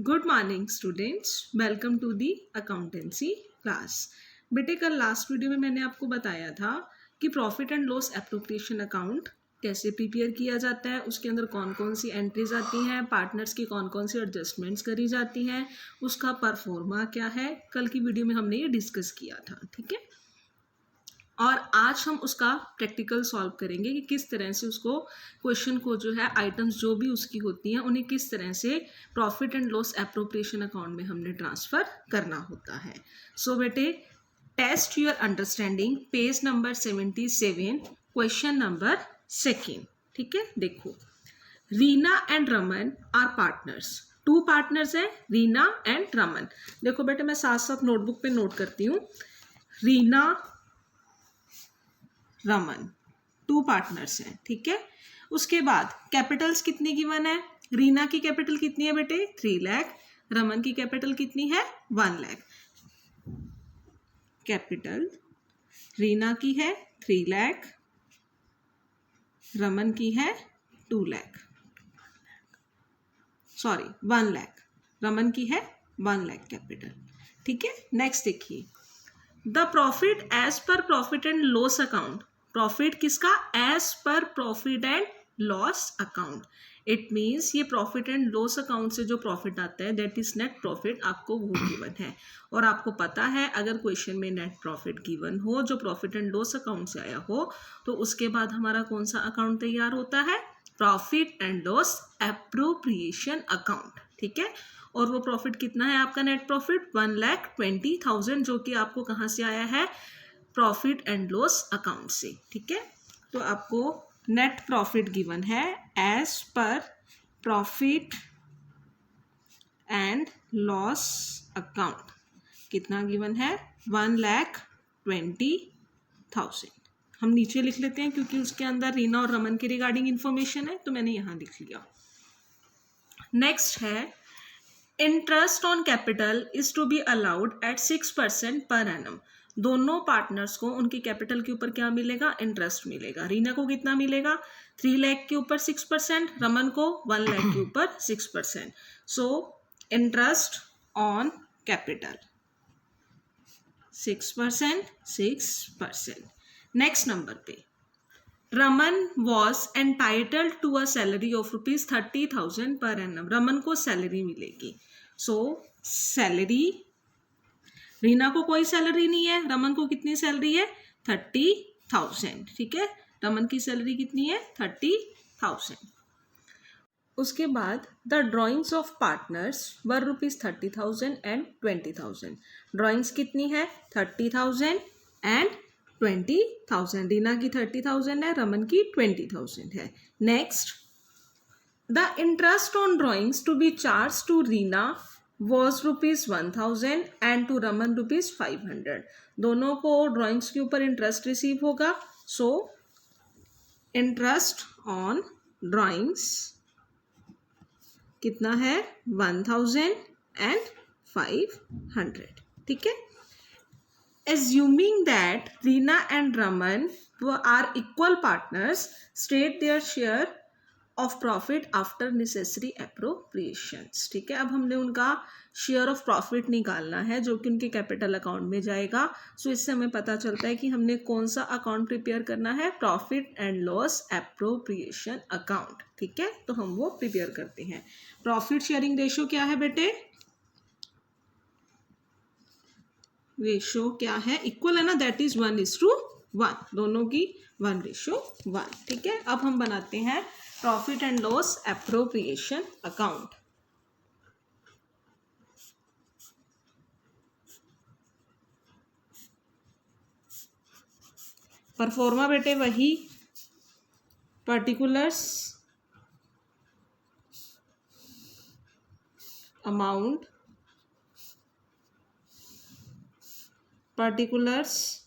Good morning students, welcome to the accountancy class. बेटे कल last video में मैंने आपको बताया था कि profit and loss appropriation account कैसे प्रिपेयर किया जाता है, उसके अंदर कौन कौन सी एंट्रीज आती हैं, पार्टनर्स की कौन कौन सी एडजस्टमेंट्स करी जाती हैं, उसका परफॉर्मा क्या है। कल की वीडियो में हमने ये डिस्कस किया था, ठीक है। और आज हम उसका प्रैक्टिकल सॉल्व करेंगे कि किस तरह से उसको क्वेश्चन को जो है आइटम्स जो भी उसकी होती हैं उन्हें किस तरह से profit and loss appropriation account में हमने ट्रांसफ़र करना होता है। सो बेटे test your understanding, page number 77, question number 2। ठीक है, देखो Reena and Raman are partners. Two partners हैं, रीना एंड रमन। देखो बेटे मैं साथ साथ नोटबुक पे नोट करती हूँ। रीना रमन टू पार्टनर्स हैं, ठीक है। उसके बाद कैपिटल्स कितनी गिवन है? रीना की कैपिटल कितनी है बेटे? 3 लाख। रमन की कैपिटल कितनी है? 1 लाख। कैपिटल रीना की है 3 लाख, रमन की है 2 लाख, सॉरी 1 लाख। रमन की है 1 लाख कैपिटल, ठीक है। नेक्स्ट देखिए, the profit as per profit and loss account. Profit किसका? As per profit and loss account. It means ये प्रॉफिट एंड लॉस अकाउंट से जो प्रॉफिट आता है दैट इज नेट प्रॉफिट, आपको वो गिवन है। और आपको पता है अगर क्वेश्चन में नेट प्रॉफिट गिवन हो जो प्रॉफिट एंड लॉस अकाउंट से आया हो तो उसके बाद हमारा कौन सा अकाउंट तैयार होता है? Profit and loss appropriation account, ठीक है। और वो प्रॉफिट कितना है आपका? नेट प्रॉफिट 1,20,000, जो कि आपको कहाँ से आया है? प्रॉफिट एंड लॉस अकाउंट से, ठीक है। तो आपको नेट प्रॉफिट गिवन है as per profit and loss account. कितना गिवन है? 1,20,000। हम नीचे लिख लेते हैं क्योंकि उसके अंदर रीना और रमन के रिगार्डिंग इंफॉर्मेशन है, तो मैंने यहाँ लिख लिया। नेक्स्ट है, interest on capital is to be allowed at 6% per annum. दोनों पार्टनर्स को उनकी कैपिटल के ऊपर क्या मिलेगा? इंटरेस्ट मिलेगा। रीना को कितना मिलेगा? 3 लाख के ऊपर 6%, रमन को 1 लाख के ऊपर 6%। So interest on capital 6%। Next number पे, Raman was entitled to a salary of ₹30,000 per annum. Raman को सैलरी मिलेगी। सो सैलरी, रीना को कोई सैलरी नहीं है, रमन को कितनी सैलरी है? 30,000, ठीक है। रमन की सैलरी कितनी है? 30,000। उसके बाद the drawings of partners were ₹30,000 and 20,000। Drawings कितनी है? 30,000 एंड 20,000। रीना की 30,000 है, रमन की 20,000 है। Next, the interest on drawings to be charge to Reena was ₹1,000 and to Raman ₹500। दोनों को ड्राइंग्स के ऊपर इंटरेस्ट रिसीव होगा। सो इंटरेस्ट ऑन ड्राइंग्स कितना है? 1,000 एंड 500, ठीक है। Assuming that Reena and Raman are equal partners, state their share of profit after necessary appropriations, ठीक है। अब हमने उनका शेयर ऑफ प्रॉफिट निकालना है जो कि उनके कैपिटल अकाउंट में जाएगा। सो इससे हमें पता चलता है कि हमने कौन सा अकाउंट प्रिपेयर करना है? Profit and loss appropriation account, ठीक है। तो हम वो प्रिपेयर करते हैं। प्रॉफिट शेयरिंग रेशो क्या है बेटे? रेशो क्या है? इक्वल है ना, दैट इज 1:1। दोनों की 1:1, ठीक है। अब हम बनाते हैं profit and loss appropriation account. Pro forma बेटे वही, पर्टिकुलर्स, अमाउंट, पर्टिकुलर्स,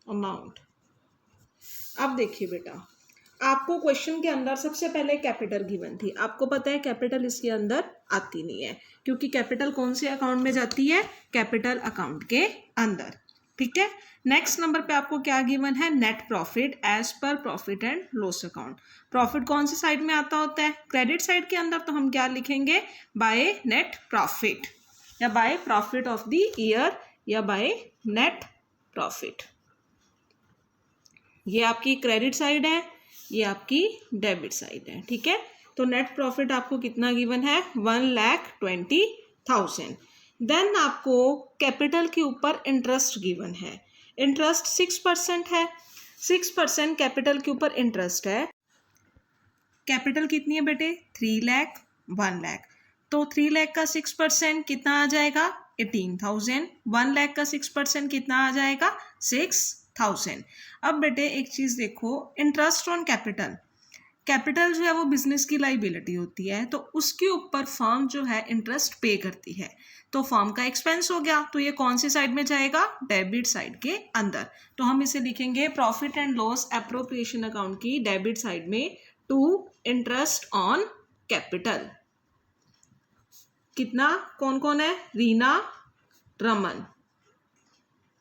अमाउंट। अब देखिए बेटा, आपको क्वेश्चन के अंदर सबसे पहले कैपिटल गिवन थी। आपको पता है कैपिटल इसके अंदर आती नहीं है क्योंकि कैपिटल कौन से अकाउंट में जाती है? कैपिटल अकाउंट के अंदर। ठीक है। नेक्स्ट नंबर पे आपको क्या गिवन है, net profit as per profit and loss account. Profit कौन सी साइड में आता होता है, क्रेडिट साइड के अंदर, तो हम क्या लिखेंगे, बाय नेट प्रॉफिट या by profit of the year या बाय नेट प्रॉफिट। ये आपकी क्रेडिट साइड है, ये आपकी डेबिट साइड है, ठीक है। तो नेट प्रॉफिट आपको कितना गिवन है, 1,20,000। देन आपको कैपिटल के ऊपर इंटरेस्ट गिवन है, इंटरेस्ट 6% है, 6% कैपिटल के ऊपर इंटरेस्ट है। कैपिटल कितनी है बेटे, 3 लाख, 1 लाख, तो 3 लाख का 6% कितना आ जाएगा, 18,000। 1 लाख का 6% कितना आ जाएगा, 6,000। अब बेटे एक चीज़ देखो, इंटरेस्ट ऑन कैपिटल, कैपिटल जो है वो बिजनेस की लाइबिलिटी होती है, तो उसके ऊपर फर्म जो है इंटरेस्ट पे करती है, तो फर्म का एक्सपेंस हो गया, तो ये कौन सी साइड में जाएगा, डेबिट साइड के अंदर। तो हम इसे लिखेंगे profit and loss appropriation account की डेबिट साइड में, टू इंटरेस्ट ऑन कैपिटल। कितना, कौन कौन है, रीना, रमन,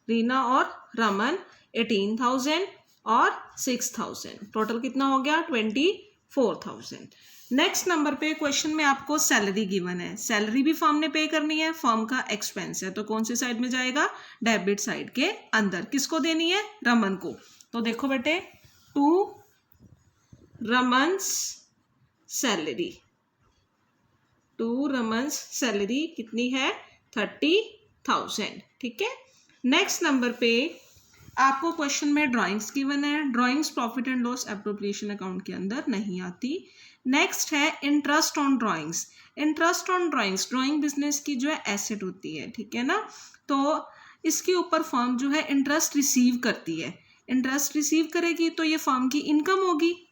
रीना और रमन 18,000 और 6,000, टोटल कितना हो गया 24,000। नेक्स्ट नंबर पे क्वेश्चन में आपको सैलरी गिवन है, सैलरी भी फर्म ने पे करनी है, फर्म का एक्सपेंस है, तो कौन सी साइड में जाएगा, डेबिट साइड के अंदर। किसको देनी है, रमन को। तो देखो बेटे, टू रमन्स सैलरी, टू रमन्स सैलरी कितनी है, 30,000, ठीक है। नेक्स्ट नंबर पे आपको क्वेश्चन में ड्राइंग्स गिवन है, drawings profit and loss appropriation account के अंदर नहीं आती। नेक्स्ट है interest on drawings, interest on drawings, drawing business की जो है एसेट होती है, ठीक है ना, तो इसके ऊपर फर्म जो है इंटरेस्ट रिसीव करती है, इंटरेस्ट रिसीव करेगी तो ये फर्म की इनकम होगी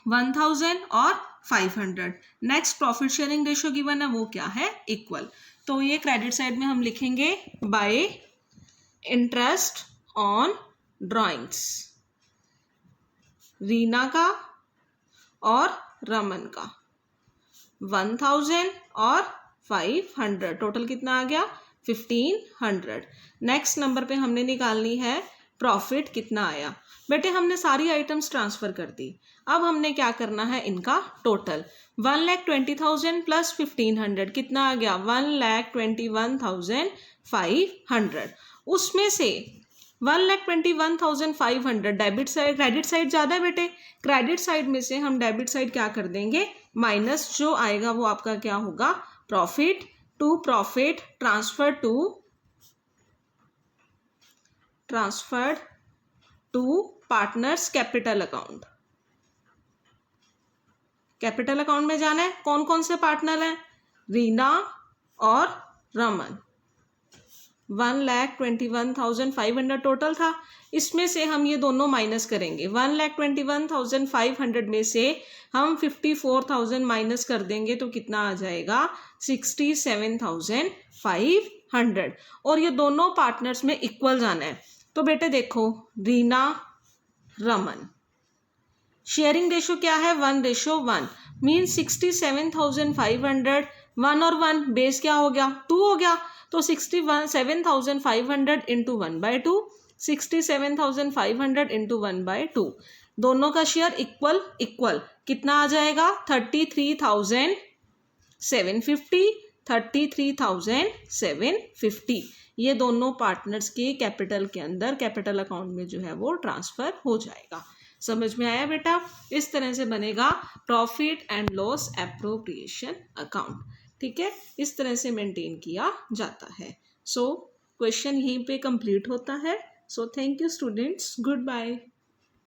1,000 और 500। Next profit sharing ratio given है, वो क्या है, इक्वल। तो ये क्रेडिट साइड में हम लिखेंगे bye interest on drawings, Reena का और रमन का 1,000 और 500, टोटल कितना आ गया 1,500। नेक्स्ट नंबर पे हमने निकालनी है प्रॉफिट कितना आया। बेटे हमने सारी आइटम्स ट्रांसफर कर दी, अब हमने क्या करना है, इनका टोटल 1,20,000 प्लस 1,500 कितना आ गया, 1,21,500। उसमें से 1,21,500 डेबिट साइड, क्रेडिट साइड ज़्यादा है बेटे, क्रेडिट साइड में से हम डेबिट साइड क्या कर देंगे, माइनस जो आएगा वो आपका क्या होगा, profit, to profit transferred to partners capital account. Capital account में जाना है, कौन कौन से पार्टनर हैं, रीना और रमन। 1,21,500 टोटल था, इसमें से हम ये दोनों माइनस करेंगे, 1,21,500 में से हम 54,000 माइनस कर देंगे तो कितना आ जाएगा 67,500, और ये दोनों पार्टनर्स में इक्वल जाना है। तो बेटे देखो, रीना रमन शेयरिंग रेशो क्या है, 1:1, मीन 67,500, 1 और 1 बेस क्या हो गया, 2 हो गया, तो 67,500 इंटू 1/2, 67,500 इंटू 1/2, दोनों का शेयर इक्वल इक्वल, कितना आ जाएगा 33,750, 33,750। ये दोनों पार्टनर्स के कैपिटल के अंदर कैपिटल अकाउंट में जो है वो ट्रांसफर हो जाएगा। समझ में आया बेटा, इस तरह से बनेगा profit and loss appropriation account, ठीक है, इस तरह से मेंटेन किया जाता है। सो क्वेश्चन यहीं पे कंप्लीट होता है। So thank you students, good bye.